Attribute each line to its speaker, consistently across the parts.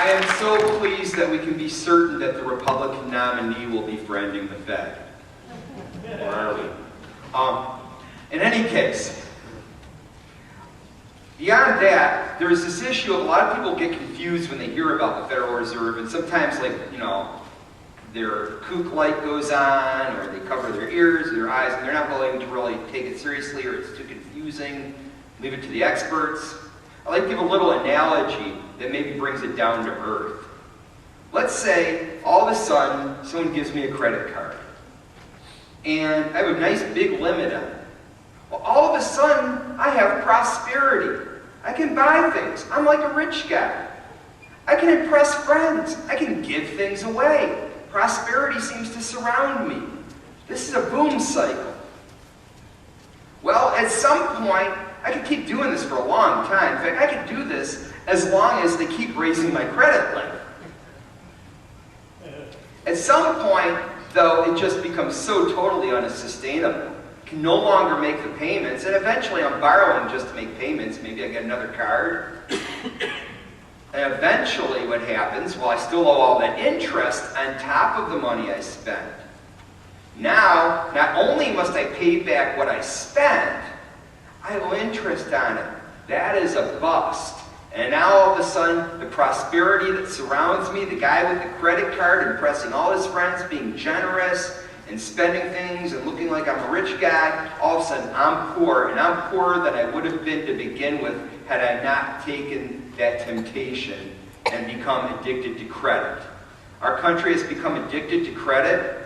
Speaker 1: I am so pleased that we can be certain that the Republican nominee will be friending the Fed. Or are we? In any case, beyond that, there's this issue of a lot of people get confused when they hear about the Federal Reserve, and sometimes, like, you know, their kook light goes on, or they cover their ears or their eyes, and they're not willing to really take it seriously, or it's too confusing. Leave it to the experts. I like to give a little analogy that maybe brings it down to earth. Let's say all of a sudden someone gives me a credit card, and I have a nice big limit on it. Well, all of a sudden I have prosperity. I can buy things. I'm like a rich guy. I can impress friends. I can give things away. Prosperity seems to surround me. This is a boom cycle. Well, at some point, I could keep doing this for a long time. In fact, I could do this as long as they keep raising my credit limit. At some point, though, it just becomes so totally unsustainable. I can no longer make the payments, and eventually I'm borrowing just to make payments. Maybe I get another card. And eventually what happens, well, I still owe all that interest on top of the money I spent. Now, not only must I pay back what I spent, I owe interest on it. That is a bust. And now all of a sudden, the prosperity that surrounds me, the guy with the credit card impressing all his friends, being generous and spending things and looking like I'm a rich guy, all of a sudden I'm poor, and I'm poorer than I would have been to begin with had I not taken that temptation and become addicted to credit. Our country has become addicted to credit,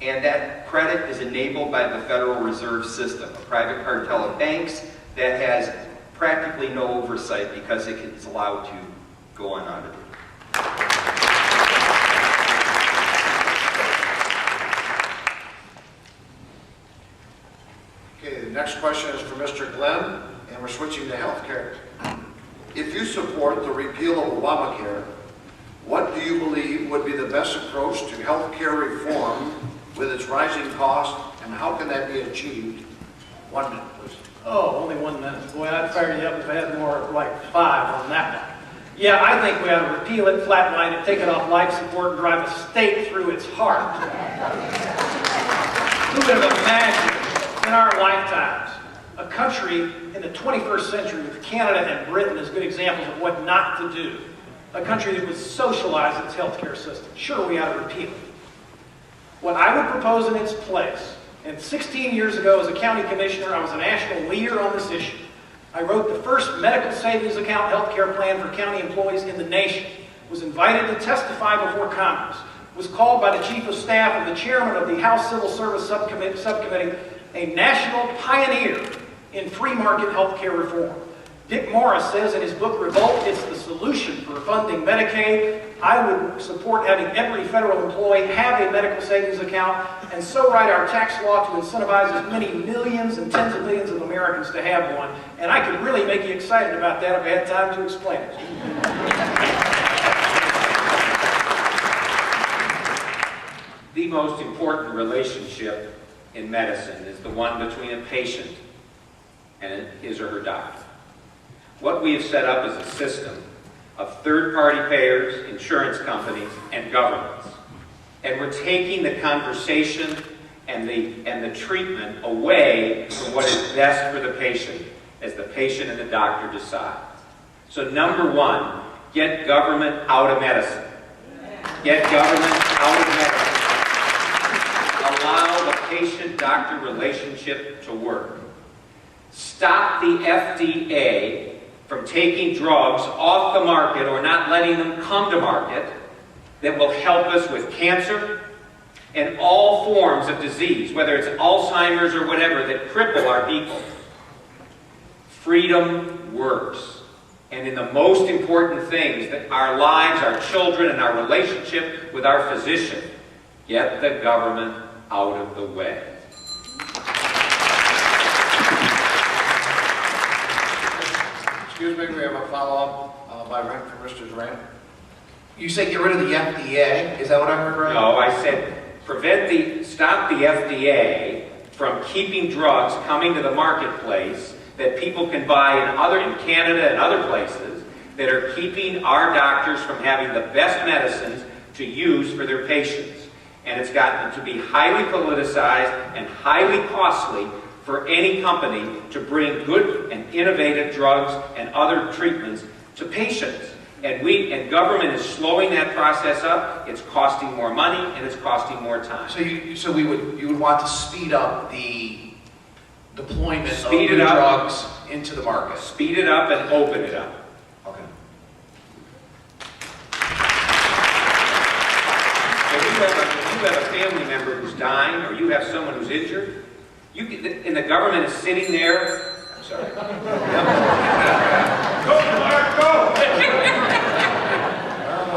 Speaker 1: and that credit is enabled by the Federal Reserve System, a private cartel of banks that has practically no oversight because it is allowed to go unaudited.
Speaker 2: Okay, the next question is for Mr. Glenn, and we're switching to health care. If you support the repeal of Obamacare, what do you believe would be the best approach to health care reform with its rising cost, and how can that be achieved? 1 minute, please.
Speaker 3: Oh, only 1 minute. Boy, I'd fire you up if I had more like 5 on that one. Yeah, I think we ought to repeal it, flatline it, take it off life support, and drive a stake through its heart. Who would have imagined in our lifetimes a country in the 21st century, with Canada and Britain as good examples of what not to do, a country that would socialize its healthcare system? Sure, we ought to repeal it. What I would propose in its place, and 16 years ago as a county commissioner, I was a national leader on this issue. I wrote the first medical savings account healthcare plan for county employees in the nation, was invited to testify before Congress, was called by the Chief of Staff and the Chairman of the House Civil Service Subcommittee a national pioneer in free market healthcare reform. Dick Morris says in his book, Revolt, it's the solution for funding Medicaid. I would support having every federal employee have a medical savings account, and so write our tax law to incentivize as many millions and tens of millions of Americans to have one. And I could really make you excited about that if I had time to explain it.
Speaker 4: The most important relationship in medicine is the one between a patient and his or her doctor. What we have set up is a system of third-party payers, insurance companies, and governments. And we're taking the conversation and the treatment away from what is best for the patient as the patient and the doctor decide. So number one, get government out of medicine. Get government out of medicine. Allow the patient-doctor relationship to work. Stop the FDA from taking drugs off the market or not letting them come to market that will help us with cancer and all forms of disease, whether it's Alzheimer's or whatever, that cripple our people. Freedom works. And in the most important things, that our lives, our children, and our relationship with our physician, get the government out of the way.
Speaker 2: Excuse me, we have a follow-up by rank from Mr. Duran.
Speaker 5: You say get rid of the FDA? Is that what I heard right?
Speaker 4: No, I said stop the FDA from keeping drugs coming to the marketplace that people can buy in Canada and other places that are keeping our doctors from having the best medicines to use for their patients. And it's gotten to be highly politicized and highly costly for any company to bring good and innovative drugs and other treatments to patients. And government is slowing that process up. It's costing more money and it's costing more time.
Speaker 5: So you would want to speed up the deployment of
Speaker 4: Speed it
Speaker 5: new
Speaker 4: up.
Speaker 5: drugs into the market.
Speaker 4: Speed it up and open it up.
Speaker 5: Okay.
Speaker 4: If you have a family member who's dying or you have someone who's injured, and the government is sitting there. I'm sorry.
Speaker 2: All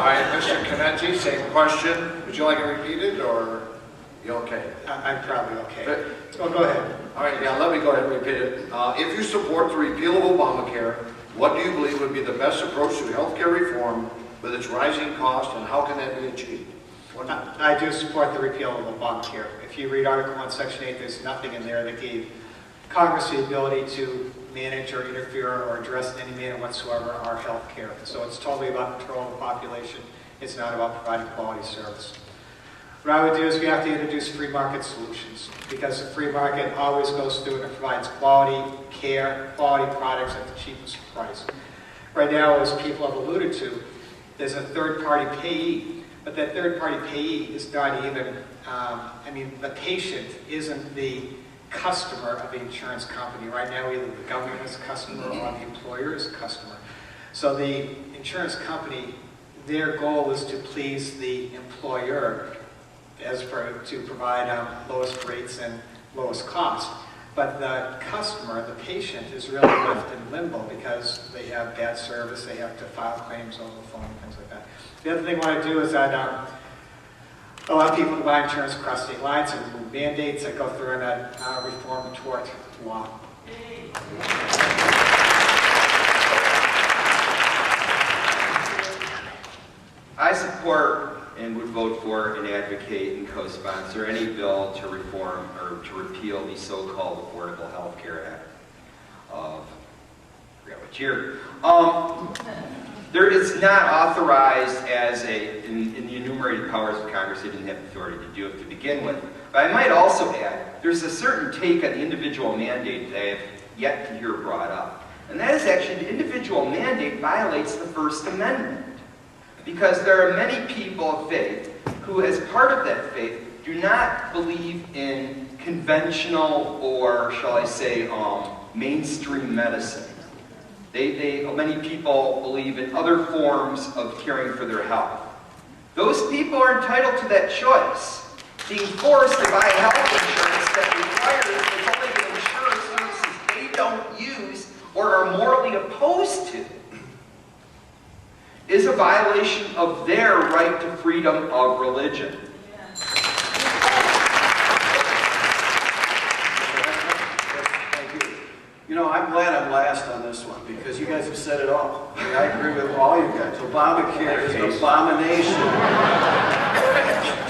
Speaker 2: right, Mr. Kenichi, same question. Would you like it repeated, or you okay?
Speaker 6: I'm probably okay.
Speaker 2: But-
Speaker 6: So go ahead.
Speaker 2: All right, yeah, let me go ahead and repeat it. If you support the repeal of Obamacare, what do you believe would be the best approach to healthcare reform with its rising cost, and how can that be achieved?
Speaker 6: I do support the repeal of Obamacare. If you read Article 1, Section 8, there's nothing in there that gave Congress the ability to manage or interfere or address in any manner whatsoever our health care. So it's totally about control of the population. It's not about providing quality service. What I would do is we have to introduce free market solutions, because the free market always goes through and provides quality care, quality products at the cheapest price. Right now, as people have alluded to, there's a third-party payee, but that third-party payee is not even, the patient isn't the customer of the insurance company. Right now, either the government is a customer or the employer is a customer. So the insurance company, their goal is to please the employer to provide lowest rates and lowest cost. But the customer, the patient, is really left in limbo because they have bad service, they have to file claims over the phone and things like that. The other thing I want to do is I'd allow people to buy insurance across state lines and remove mandates that go through and I'd reform the tort law.
Speaker 1: I support and would vote for and advocate and co-sponsor any bill to reform or to repeal the so-called Affordable Health Care Act of, I forgot what year. There is not authorized as in the enumerated powers of Congress. They didn't have the authority to do it to begin with. But I might also add, there's a certain take on the individual mandate that I have yet to hear brought up. And that is actually the individual mandate violates the First Amendment. Because there are many people of faith who, as part of that faith, do not believe in conventional or, shall I say, mainstream medicine. Many people believe in other forms of caring for their health. Those people are entitled to that choice. Being forced to buy health insurance that requires only the insurance services they don't use or are morally opposed to is a violation of their right to freedom of religion.
Speaker 7: Thank you. You know, I'm glad I'm last on this one because you guys have said it all. I agree with all you guys. Obamacare is an abomination.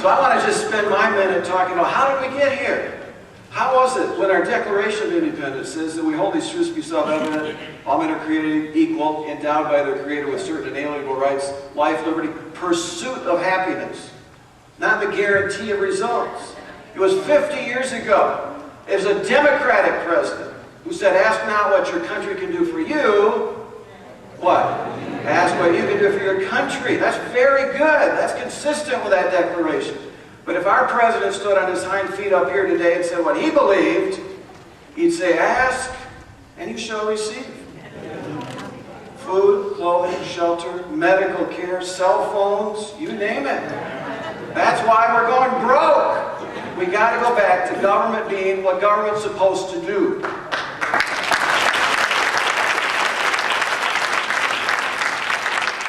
Speaker 7: So I want to just spend my minute talking about how did we get here? How was it when our Declaration of Independence says that we hold these truths to be self-evident, all men are created equal, endowed by their Creator with certain inalienable rights, life, liberty, pursuit of happiness, not the guarantee of results. It was 50 years ago. It was a Democratic president who said, ask not what your country can do for you. What? Ask what you can do for your country. That's very good. That's consistent with that declaration. But if our president stood on his hind feet up here today and said what he believed, he'd say, ask and you shall receive. Food, clothing, shelter, medical care, cell phones, you name it. That's why we're going broke. We got to go back to government being what government's supposed to do.